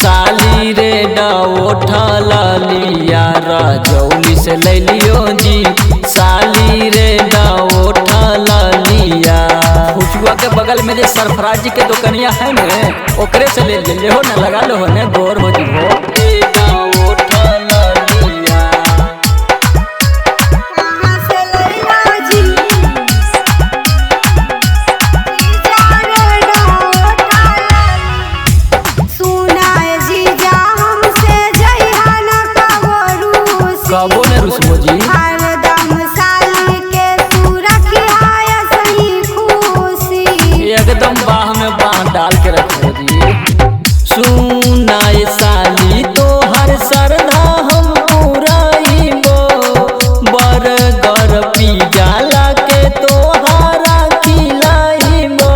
साली रे उठल लिया रजौली से ले लियो जी। साली रे उठल लिया फुचुआ के बगल में जो सरफराज जी के दुकनिया है न ओकरे से ले हो न लगा लो हो न गोर हो जी हो। कबो ने रुसमो जी एकदम बाह में बाह डाल के रखो जी। सुना ये साली तो हर सरधा हम पुराइबो बर्गर पिज्जा लाके तो हारा खिलाइबो।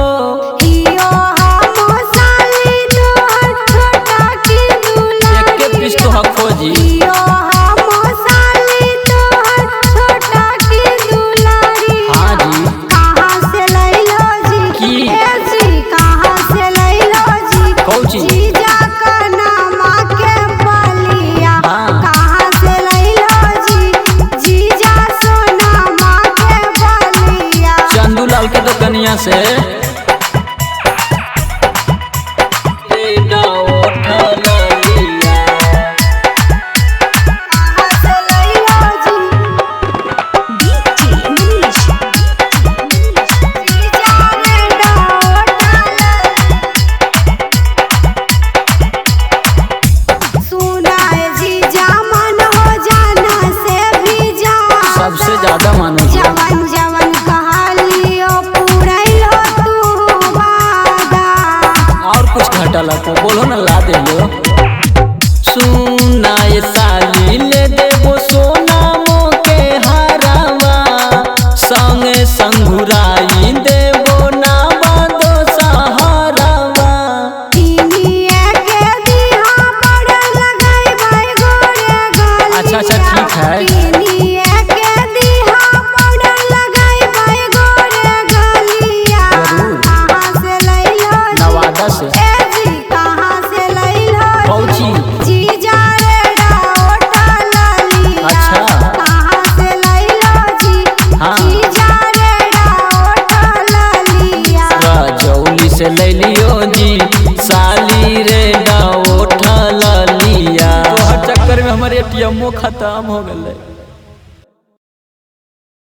एक पीस तो हखो जी के दुकनिया से सबसे ज्यादा मानो घटल को बोलो न ला दे लो। सुना ये साली ले देबो सोना मो के हारावा संगे संघुराई देबो ना बांधो सहारावा। अच्छा अच्छा ठीक है नवादा से से ले लियो जी। साली रे उठल लिया तो हर चक्कर में हमारे एटीएमओ खत्म हो गए।